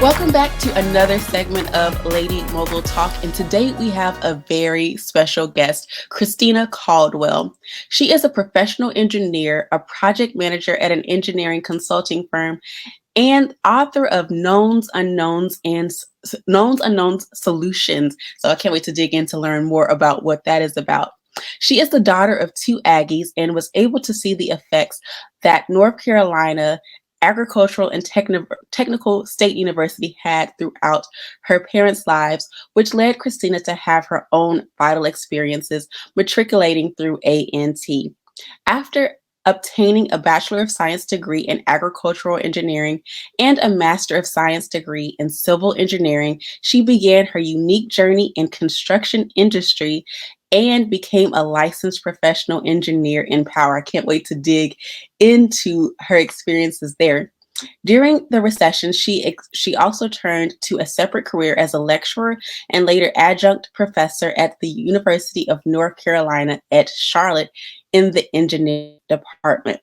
Welcome back to another segment of Lady Mogul Talk, and today we have a very special guest, Christina Caldwell. She is a professional engineer, a project manager at an engineering consulting firm, and author of Knowns Unknowns Solutions. So I can't wait to dig in to learn more about what that is about. She is the daughter of two Aggies and was able to see the effects that North Carolina Agricultural and Technical State University had throughout her parents' lives, which led Christina to have her own vital experiences matriculating through A&T. After obtaining a Bachelor of Science degree in agricultural engineering and a Master of Science degree in civil engineering, she began her unique journey in construction industry and became a licensed professional engineer in power. I can't wait to dig into her experiences there. During the recession, she also turned to a separate career as a lecturer and later adjunct professor at the University of North Carolina at Charlotte in the engineering department.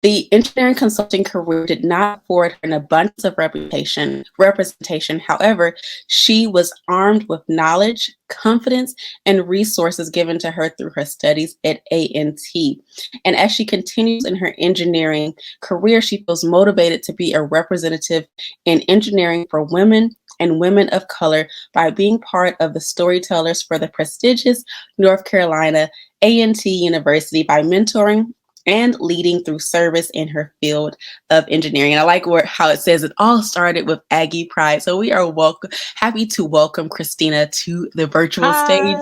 The engineering consulting career did not afford her an abundance of representation. However, she was armed with knowledge, confidence, and resources given to her through her studies at A&T. And as she continues in her engineering career, she feels motivated to be a representative in engineering for women and women of color by being part of the storytellers for the prestigious North Carolina A&T University by mentoring and leading through service in her field of engineering. And I like how it says it all started with Aggie Pride. So we are happy to welcome Christina to the virtual stage.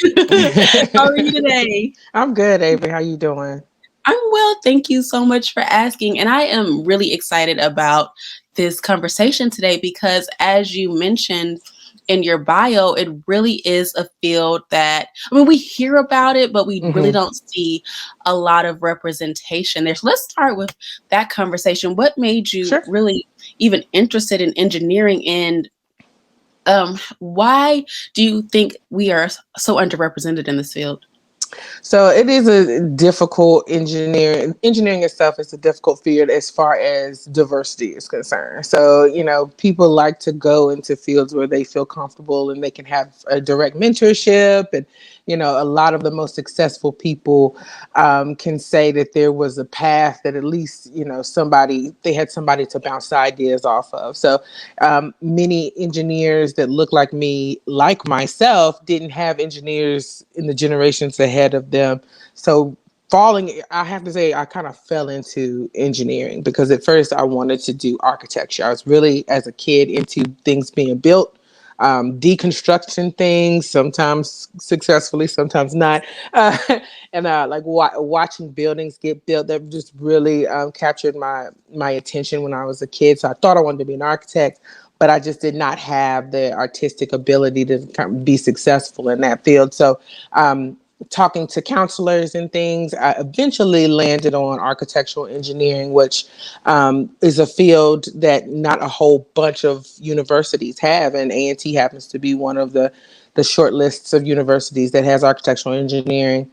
Hi. How are you today? I'm good, Avery. How you doing? I'm well. Thank you so much for asking. And I am really excited about this conversation today because, as you mentioned in your bio, it really is a field that, we hear about it, but we really don't see a lot of representation there. So let's start with that conversation. What made you Sure. really even interested in engineering, and why do you think we are so underrepresented in this field? So it is a difficult engineering. Engineering itself is a difficult field as far as diversity is concerned. So, people like to go into fields where they feel comfortable and they can have a direct mentorship. And, a lot of the most successful people can say that there was a path that at least, they had somebody to bounce ideas off of. So many engineers that look like me, like myself, didn't have engineers in the generations ahead of them. So I have to say, I kind of fell into engineering because at first I wanted to do architecture. I was really, as a kid, into things being built, deconstruction things, sometimes successfully, sometimes not. And like watching buildings get built, that just really captured my attention when I was a kid. So I thought I wanted to be an architect, but I just did not have the artistic ability to kind of be successful in that field. So talking to counselors and things, I eventually landed on architectural engineering, which is a field that not a whole bunch of universities have. And A&T happens to be one of the short lists of universities that has architectural engineering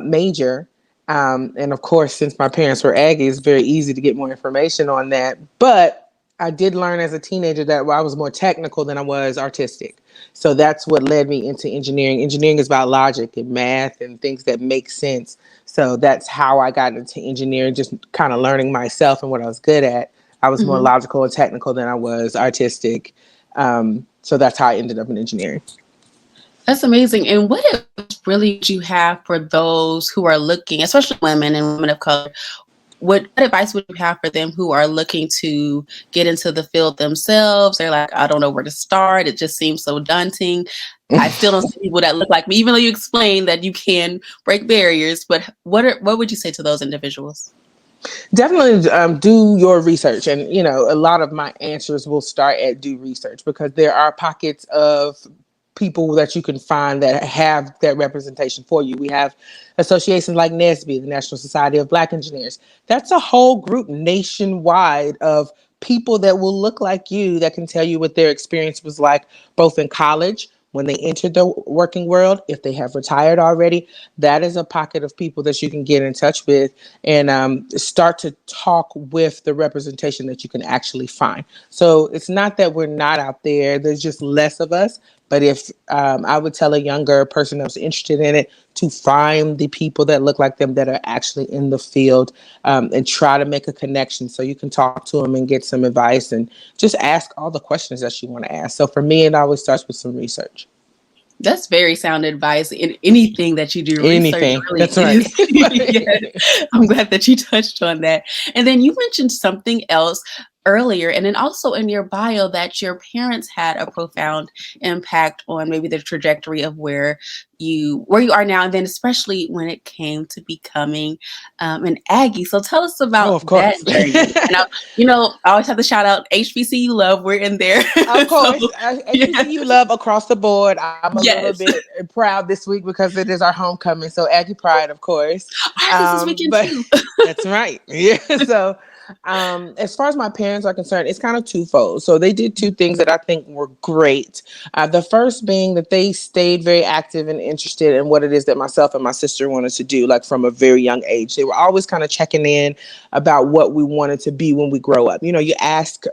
major. And of course, since my parents were Aggies, it's very easy to get more information on that. But I did learn as a teenager that I was more technical than I was artistic. So that's what led me into engineering. Engineering is about logic and math and things that make sense. So that's how I got into engineering, just kind of learning myself and what I was good at. I was more logical and technical than I was artistic. So that's how I ended up in engineering. That's amazing. And what advice really do you have for those who are looking, especially women and women of color? What advice would you have for them who are looking to get into the field themselves? They're like, I don't know where to start. It just seems so daunting. I still don't see people that look like me, even though you explained that you can break barriers. But what would you say to those individuals? Definitely do your research. And, a lot of my answers will start at do research because there are pockets of people that you can find that have that representation for you. We have associations like NSBE, the National Society of Black Engineers. That's a whole group nationwide of people that will look like you that can tell you what their experience was like, both in college, when they enter the working world, if they have retired already, that is a pocket of people that you can get in touch with and start to talk with the representation that you can actually find. So it's not that we're not out there, there's just less of us. But if I would tell a younger person that's interested in it to find the people that look like them that are actually in the field, and try to make a connection so you can talk to them and get some advice and just ask all the questions that you want to ask. So for me, it always starts with some research. That's very sound advice in anything that you do. Research Anything. really That's right. is. Yes, I'm glad that you touched on that. And then you mentioned something else earlier, and then also in your bio that your parents had a profound impact on maybe the trajectory of where you are now, and then especially when it came to becoming an Aggie. So tell us Oh, about of that course. journey. And I always have to shout out HBCU love. We're in there. Of So course, yeah, HBCU love across the board. I'm a little yes. bit proud this week because it is our homecoming. So Aggie Pride, of course. Ours is this weekend But too. that's right. Yeah. So as far as my parents are concerned, it's kind of twofold. So they did two things that I think were great. The first being that they stayed very active and interested in what it is that myself and my sister wanted to do, like from a very young age. They were always kind of checking in about what we wanted to be when we grow up. You know, you ask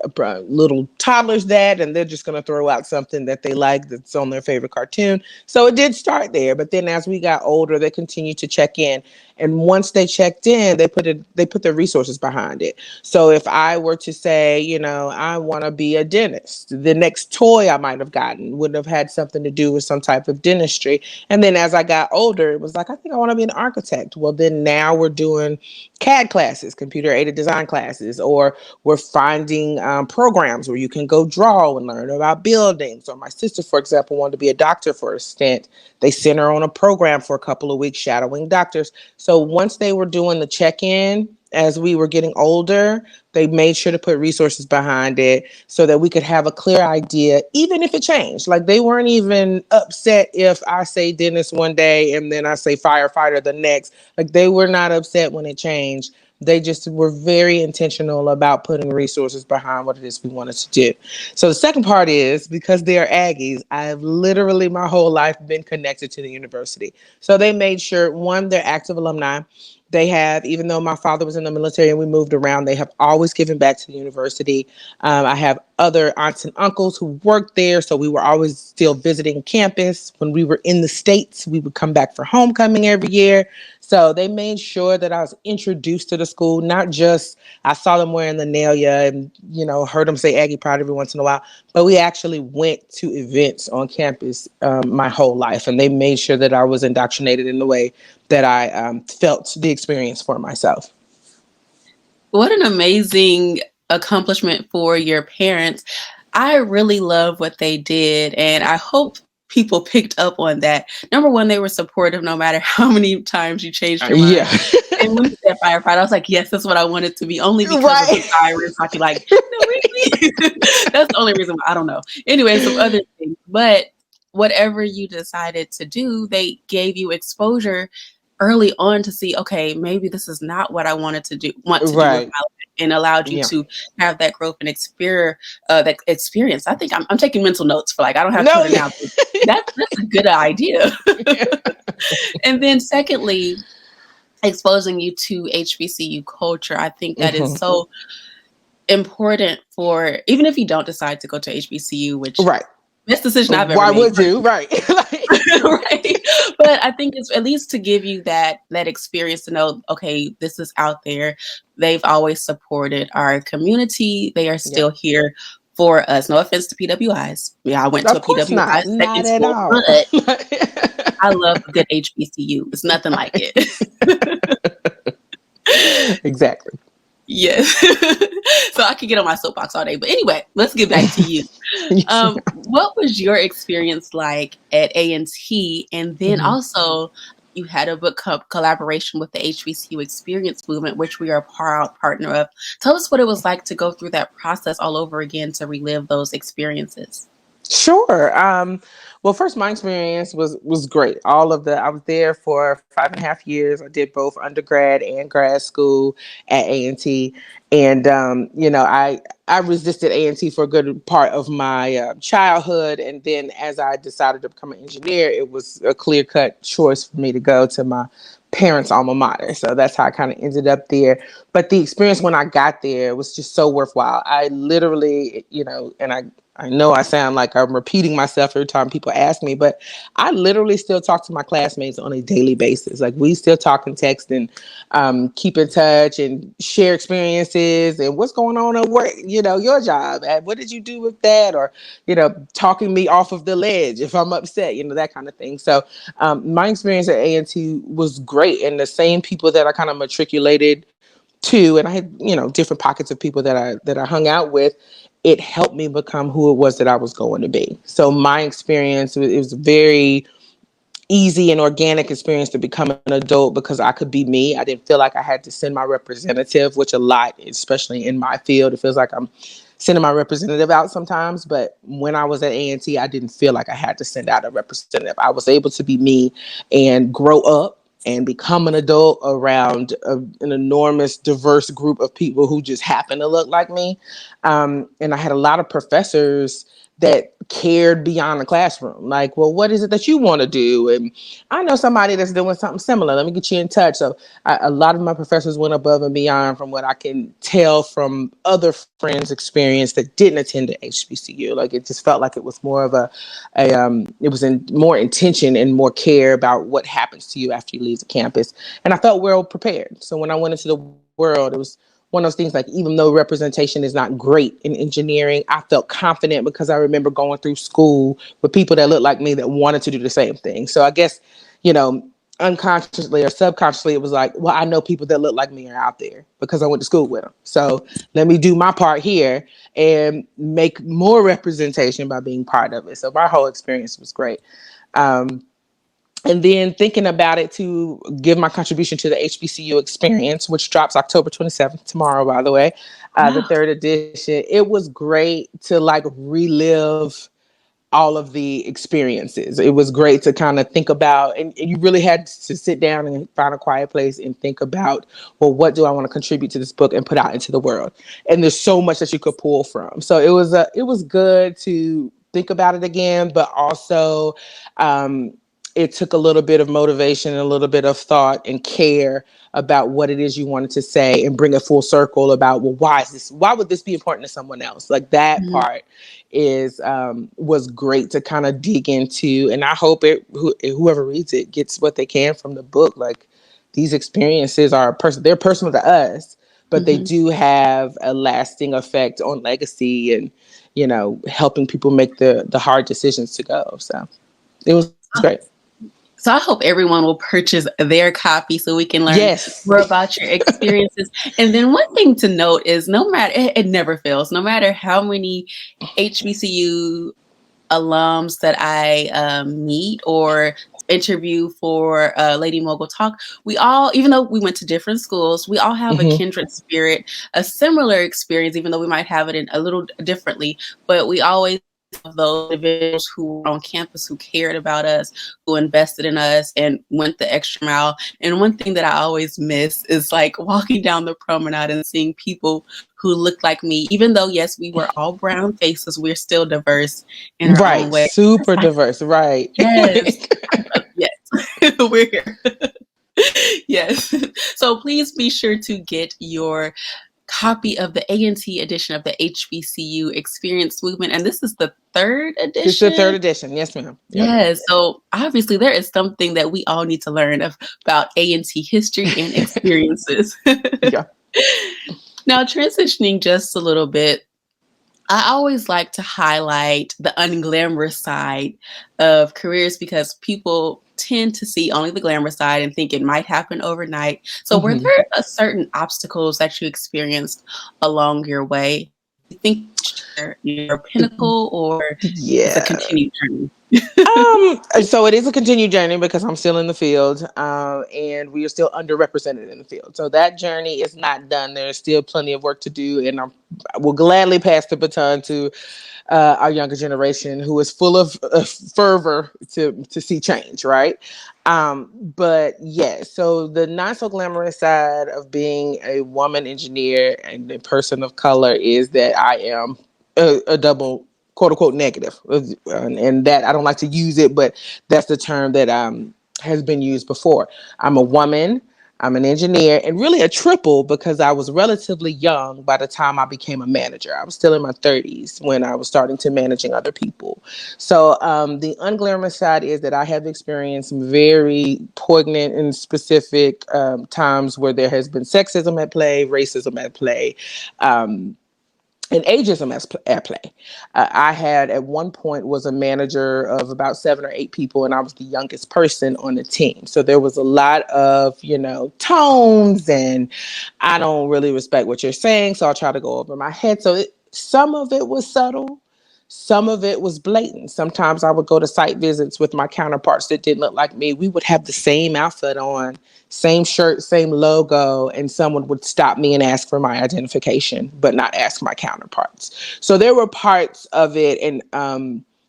little toddlers that, and they're just going to throw out something that they like that's on their favorite cartoon. So it did start there. But then as we got older, they continued to check in. And once they checked in, they put their resources behind it. So if I were to say, you know, I want to be a dentist, the next toy I might have gotten would have had something to do with some type of dentistry. And then as I got older, it was like, I think I want to be an architect. Well, then now we're doing CAD classes, computer aided design classes, or we're finding programs where you can go draw and learn about buildings. Or my sister, for example, wanted to be a doctor for a stint. They sent her on a program for a couple of weeks shadowing doctors. So once they were doing the check-in, as we were getting older, they made sure to put resources behind it so that we could have a clear idea, even if it changed. Like they weren't even upset if I say dentist one day and then I say firefighter the next. Like they were not upset when it changed. They just were very intentional about putting resources behind what it is we wanted to do. So the second part is because they're Aggies, I've literally my whole life been connected to the university. So they made sure, one, they're active alumni. They have, even though my father was in the military and we moved around, they have always given back to the university. I have other aunts and uncles who worked there, so we were always still visiting campus. When we were in the States, we would come back for homecoming every year. So they made sure that I was introduced to the school, not just I saw them wearing the nalia and, you know, heard them say Aggie Pride every once in a while, but we actually went to events on campus my whole life. And they made sure that I was indoctrinated in the way that I felt the experience for myself. What an amazing accomplishment for your parents. I really love what they did, and I hope people picked up on that. Number one, they were supportive no matter how many times you changed your Yeah. mind. And when you said firefighter, I was like, yes, that's what I wanted to be, only because of the Right. sirens. I could like, no, really? That's the only reason why. I don't know. Anyway, some other things. But whatever you decided to do, they gave you exposure early on to see, okay, maybe this is not what I want to do with Right. my life, and allowed you Yeah. to have that growth and that experience. I think I'm taking mental notes for like I don't have No. children now, but that's a good idea. And then secondly, exposing you to HBCU culture. I think that is Hmm. so important for even if you don't decide to go to HBCU, which Right. best decision I've ever Why made. would you? Right. Right. But I think it's at least to give you that experience to know, okay, this is out there. They've always supported our community. They are Yeah. still here for us. No offense to PWIs. Yeah, I went to a Of course PWI not. Not second at school, all. but I love a good HBCU. It's nothing like it. Exactly. Yes. So I could get on my soapbox all day. But anyway, let's get back to you. Yes. What was your experience like at A&T? And then Mhm. also, you had a book collaboration with the HBCU Experience Movement, which we are a proud partner of. Tell us what it was like to go through that process all over again to relive those experiences. Sure. Well, first, my experience was great. I was there for 5.5 years. I did both undergrad and grad school at A&T, and I resisted A&T for a good part of my childhood, and then as I decided to become an engineer, it was a clear cut choice for me to go to my parents' alma mater. So that's how I kind of ended up there. But the experience when I got there was just so worthwhile. I literally, I know I sound like I'm repeating myself every time people ask me, but I literally still talk to my classmates on a daily basis. Like we still talk and text and keep in touch and share experiences and what's going on at work, your job. And what did you do with that? Or, talking me off of the ledge if I'm upset, that kind of thing. So my experience at A&T was great. And the same people that I kind of matriculated to, and I had, different pockets of people that I hung out with, it helped me become who it was that I was going to be. So my experience, it was very easy and organic experience to become an adult because I could be me. I didn't feel like I had to send my representative, which a lot, especially in my field, it feels like I'm sending my representative out sometimes. But when I was at A&T, I didn't feel like I had to send out a representative. I was able to be me and grow up and become an adult around an enormous, diverse group of people who just happen to look like me. And I had a lot of professors that cared beyond the classroom. Like, well, what is it that you want to do? And I know somebody that's doing something similar. Let me get you in touch. So a lot of my professors went above and beyond from what I can tell from other friends' experience that didn't attend the HBCU. Like it just felt like it was more of it was in more intention and more care about what happens to you after you leave the campus. And I felt well prepared. So when I went into the world, it was one of those things like even though representation is not great in engineering, I felt confident because I remember going through school with people that looked like me that wanted to do the same thing. So I guess, you know, unconsciously or subconsciously, it was like, well, I know people that look like me are out there because I went to school with them. So let me do my part here and make more representation by being part of it. So my whole experience was great. Um, and then thinking about it to give my contribution to the HBCU experience, which drops October 27th, tomorrow, by the way, the Wow. third edition. It was great to like relive all of the experiences. It was great to kind of think about, and you really had to sit down and find a quiet place and think about, well, what do I want to contribute to this book and put out into the world? And there's so much that you could pull from. So it was good to think about it again, but also it took a little bit of motivation and a little bit of thought and care about what it is you wanted to say and bring it full circle about, well, why would this be important to someone else? Like that Mhm. part is was great to kind of dig into, and I hope whoever reads it gets what they can from the book. Like these experiences they're personal to us, but they Mhm. do have a lasting effect on legacy and helping people make the hard decisions to go. So it was great. So I hope everyone will purchase their copy so we can learn Yes. more about your experiences. And then one thing to note is no matter it never fails, no matter how many HBCU alums that I meet or interview for Lady Mogul Talk, we all, even though we went to different schools, we all have a Hmm. kindred spirit, a similar experience, even though we might have it in a little differently, but we always have those individuals who were on campus who cared about us, who invested in us and went the extra mile. And one thing that I always miss is like walking down the promenade and seeing people who look like me, even though yes, we were all brown faces, we're still diverse in our own Right. way. Super diverse. Right. Yes. Yes. We're here. Yes. So please be sure to get your copy of the A&T edition of the HBCU Experience Movement. And this is the third This is the third edition. edition. Yes, ma'am. Yep. Yes. So obviously there is something that we all need to learn about A&T history and experiences. Yeah. Now, transitioning just a little bit, I always like to highlight the unglamorous side of careers because people tend to see only the glamorous side and think it might happen overnight. So, were Hmm. there certain obstacles that you experienced along your way? think you share your pinnacle, or it's a Yeah. continued journey? So it is a continued journey because I'm still in the field, and we are still underrepresented in the field. So that journey is not done. There's still plenty of work to do, and I will gladly pass the baton to our younger generation who is full of fervor to see change, right? But yeah, so the not so glamorous side of being a woman engineer and a person of color is that I am a double quote unquote negative, and that I don't like to use it, but that's the term that has been used before. I'm a woman. I'm an engineer and really a triple because I was relatively young by the time I became a manager. I was still in my 30s when I was starting to managing other people. So the unglamorous side is that I have experienced some very poignant and specific times where there has been sexism at play, racism at play. And ageism at play. I had at one point was a manager of about 7 or 8 people, and I was the youngest person on the team. So there was a lot of tones, and I don't really respect what you're saying, so I'll try to go over my head. So some of it was subtle, some of it was blatant. Sometimes I would go to site visits with my counterparts that didn't look like me. We would have the same outfit on, same shirt, same logo, and someone would stop me and ask for my identification, but not ask my counterparts. So there were parts of it, and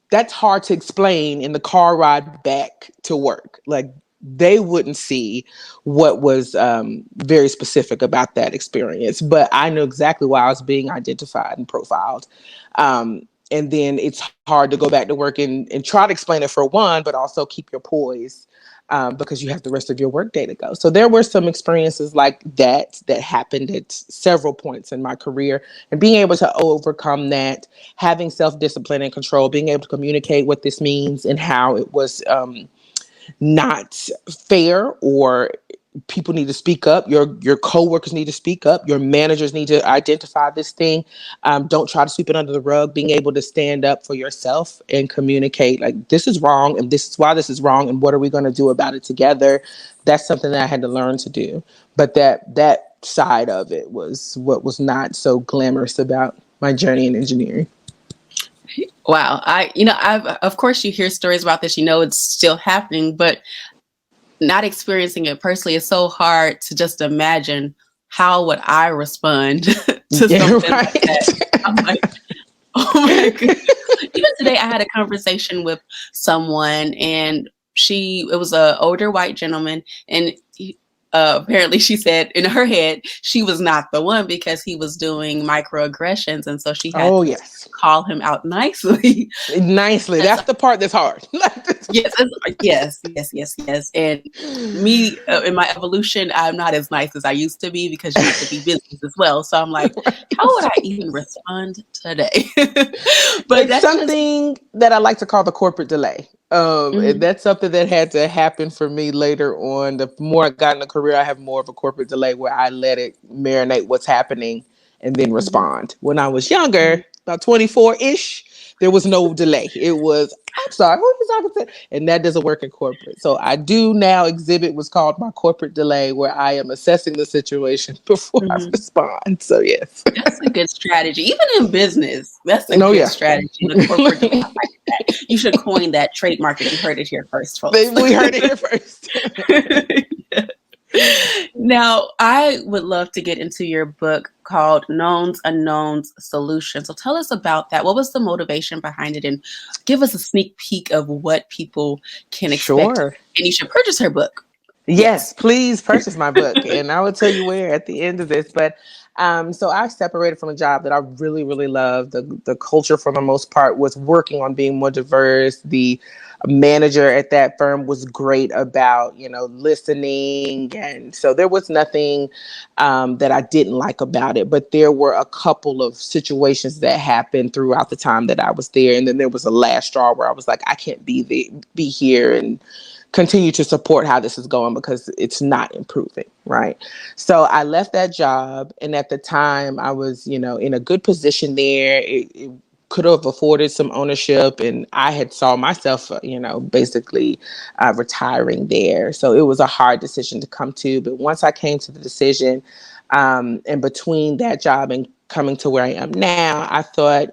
that's hard to explain in the car ride back to work. Like, they wouldn't see what was very specific about that experience, but I knew exactly why I was being identified and profiled. And then it's hard to go back to work and try to explain it for one, but also keep your poise because you have the rest of your workday to go. So there were some experiences like that happened at several points in my career, and being able to overcome that, having self-discipline and control, being able to communicate what this means and how it was not fair, or people need to speak up. Your coworkers need to speak up. Your managers need to identify this thing. Don't try to sweep it under the rug. Being able to stand up for yourself and communicate like, this is wrong and this is why this is wrong and what are we going to do about it together. That's something that I had to learn to do. But that side of it was what was not so glamorous about my journey in engineering. Wow. I've, of course you hear stories about this, it's still happening, but not experiencing it personally, it's so hard to just imagine how would I respond to Yeah, something like that. right. I'm like, oh my goodness. Even today I had a conversation with someone, and it was an older white gentleman, and apparently she said in her head she was not the one because he was doing microaggressions, and so she had Oh, to yes. call him out nicely. Nicely. And so, That's the part that's hard. yes. And me, in my evolution, I'm not as nice as I used to be because you have to be business as well. So I'm like, how would I even respond today? But It's that's just. something that I like to call the corporate delay. And Mhm, that's something that had to happen for me later on. The more I got in the career, I have more of a corporate delay where I let it marinate what's happening and then mhm, respond. When I was mhm. younger, about 24-ish, there was no delay. It was, I'm sorry, who are you talking to? And that doesn't work in corporate. So I do now exhibit what's called my corporate delay, where I am assessing the situation before I Mhm. respond. So yes. That's a good strategy. Even in business, that's a No, good yeah. strategy. The corporate delay, I like that. You should coin that, trademark it. You heard it here first, folks. We heard it here first. Now, I would love to get into your book called Knowns, Unknowns, Solutions. So tell us about that. What was the motivation behind it? And give us a sneak peek of what people can expect. Sure. And you should purchase her book. Yes, Yes. please purchase my book, and I will tell you where at the end of this. But so I separated from a job that I really, really loved. The culture, for the most part, was working on being more diverse. The manager at that firm was great about listening, and so there was nothing that I didn't like about it. But there were a couple of situations that happened throughout the time that I was there, and then there was a last straw where I was like, I can't be here and continue to support how this is going because it's not improving, right? So I left that job, and at the time I was, in a good position there. It could have afforded some ownership, and I had saw myself, basically retiring there. So it was a hard decision to come to. But once I came to the decision, and between that job and coming to where I am now, I thought,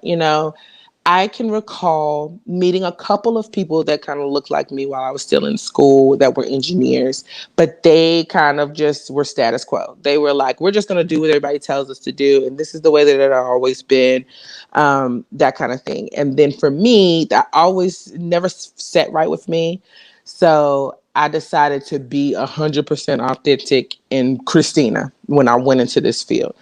I can recall meeting a couple of people that kind of looked like me while I was still in school that were engineers, but they kind of just were status quo. They were like, we're just going to do what everybody tells us to do. And this is the way that it always been, that kind of thing. And then for me, that always never set right with me. So I decided to be 100% authentic in Christina when I went into this field.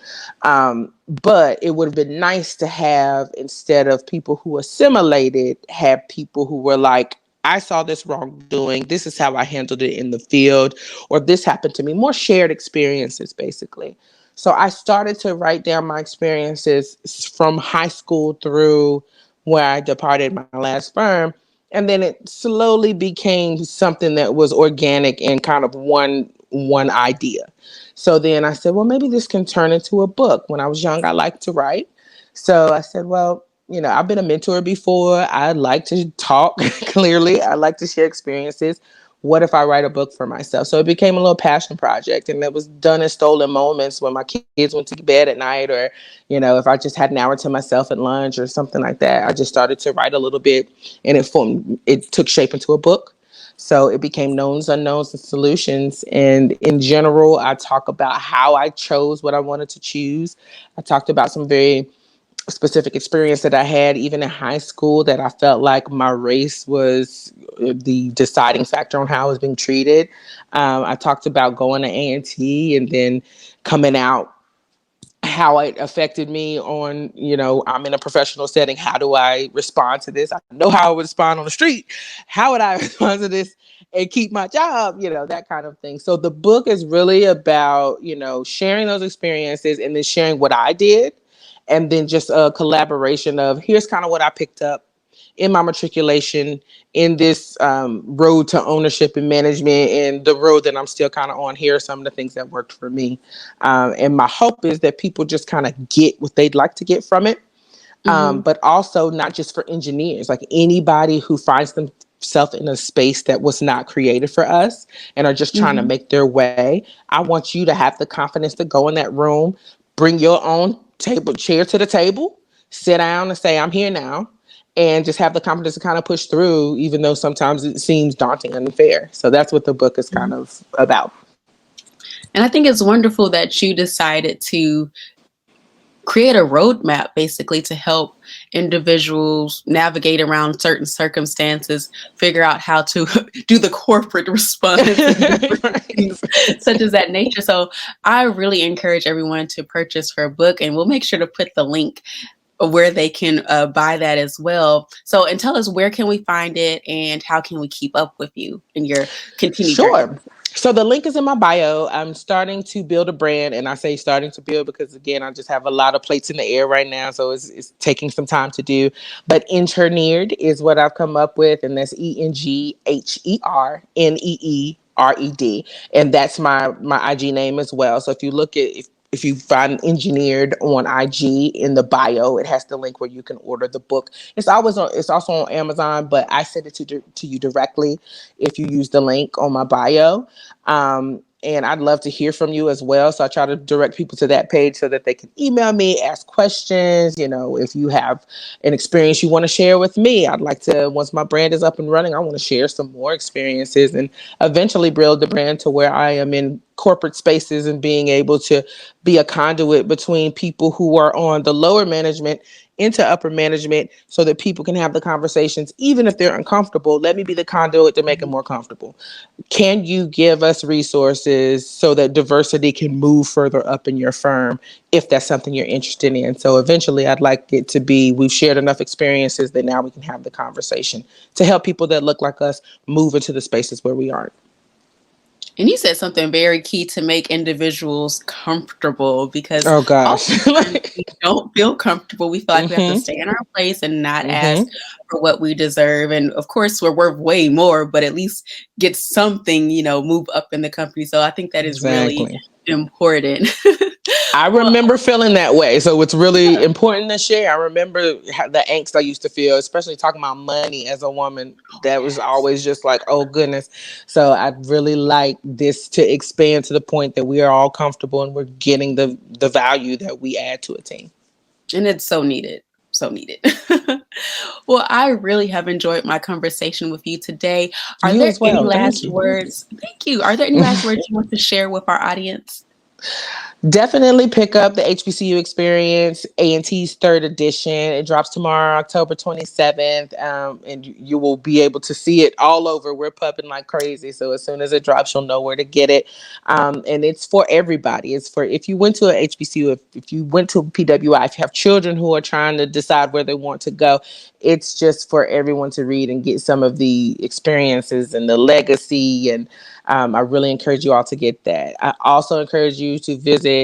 But it would have been nice to have, instead of people who assimilated, have people who were like, I saw this wrongdoing. This is how I handled it in the field, or this happened to me. More shared experiences, basically. So I started to write down my experiences from high school through where I departed my last firm. And then it slowly became something that was organic and kind of one idea. So then I said, well, maybe this can turn into a book. When I was young, I liked to write. So I said, well, I've been a mentor before. I like to talk clearly. I like to share experiences. What if I write a book for myself? So it became a little passion project, and it was done in stolen moments when my kids went to bed at night, or, if I just had an hour to myself at lunch or something like that. I just started to write a little bit, and it took shape into a book. So it became knowns, unknowns, and solutions. And in general, I talk about how I chose what I wanted to choose. I talked about some very specific experience that I had even in high school, that I felt like my race was the deciding factor on how I was being treated. I talked about going to A&T and then coming out, how it affected me on, I'm in a professional setting. How do I respond to this? I know how I would respond on the street. How would I respond to this and keep my job? That kind of thing. So the book is really about, sharing those experiences and then sharing what I did. And then just a collaboration of, here's kind of what I picked up in my matriculation, in this road to ownership and management, and the road that I'm still kind of on. Here are some of the things that worked for me. And my hope is that people just kind of get what they'd like to get from it. Mm-hmm. But also not just for engineers, like anybody who finds themselves in a space that was not created for us and are just trying to Mm-hmm. make their way. I want you to have the confidence to go in that room, bring your own chair to the table, sit down and say, I'm here now. And just have the confidence to kind of push through, even though sometimes it seems daunting and unfair. So that's what the book is kind of about. And I think it's wonderful that you decided to create a roadmap basically to help individuals navigate around certain circumstances, figure out how to do the corporate response and different things such as that nature. So I really encourage everyone to purchase her book, and we'll make sure to put the link where they can buy that as well. So, and tell us, where can we find it and how can we keep up with you in your continued journey? Sure. So the link is in my bio. I'm starting to build a brand, and I say starting to build because, again, I just have a lot of plates in the air right now, so it's taking some time to do. But Engineered is what I've come up with, and that's ENGHERNEERED, and that's my IG name as well. So if you look at if you find Engineered on IG in the bio, it has the link where you can order the book. It's also on Amazon, but I send it to you directly if you use the link on my bio. And I'd love to hear from you as well. So I try to direct people to that page so that they can email me, ask questions. If you have an experience you want to share with me, I'd like to, once my brand is up and running, I want to share some more experiences and eventually build the brand to where I am in corporate spaces and being able to be a conduit between people who are on the lower management into upper management, so that people can have the conversations, even if they're uncomfortable. Let me be the conduit to make it more comfortable. Can you give us resources so that diversity can move further up in your firm if that's something you're interested in? So eventually I'd like it to be, we've shared enough experiences that now we can have the conversation to help people that look like us move into the spaces where we aren't. And you said something very key: to make individuals comfortable, because Oh gosh. oftentimes we don't feel comfortable. We feel like we have to Mm-hmm. stay in our place and not ask Mm-hmm. for what we deserve. And of course, we're worth way more, but at least get something, move up in the company. So I think that is really Exactly. important. I Well, remember feeling that way. So it's really yeah. important to share. I remember the angst I used to feel, especially talking about money as a woman. Oh, That was yes. always just like, oh goodness. So I'd really like this to expand to the point that we are all comfortable and we're getting the value that we add to a team. And it's so needed. So needed. Well, I really have enjoyed my conversation with you today. Are You there as any well. Thank last you. words? Thank you. Are there any last words you want to share with our audience? Definitely pick up the HBCU Experience A&T's third edition. It drops tomorrow, October 27th, and you will be able to see it all over. We're pumping like crazy, so as soon as it drops, you'll know where to get it. And it's for everybody. It's for if you went to a HBCU, if you went to a PWI, if you have children who are trying to decide where they want to go, it's just for everyone to read and get some of the experiences and the legacy. And I really encourage you all to get that. I also encourage you to visit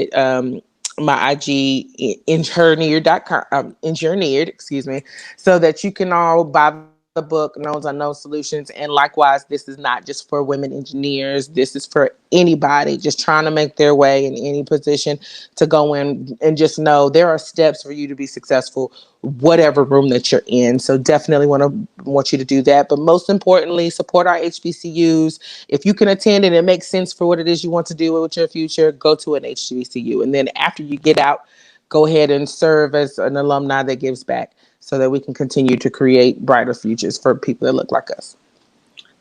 my IG, engineered.com, engineered, excuse me, so that you can all buy the book, Knowns Unknown Solutions. And likewise, this is not just for women engineers. This is for anybody just trying to make their way in any position to go in, and just know there are steps for you to be successful, whatever room that you're in. So definitely want you to do that. But most importantly, support our HBCUs. If you can attend and it makes sense for what it is you want to do with your future, go to an HBCU. And then after you get out, go ahead and serve as an alumni that gives back so that we can continue to create brighter futures for people that look like us.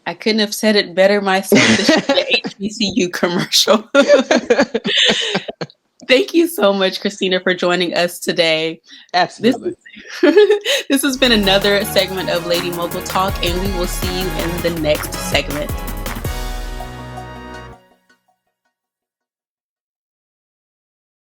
I couldn't have said it better myself. This should be an HBCU commercial. Thank you so much, Christina, for joining us today. This Absolutely. this has been another segment of Lady Mogul Talk, and we will see you in the next segment.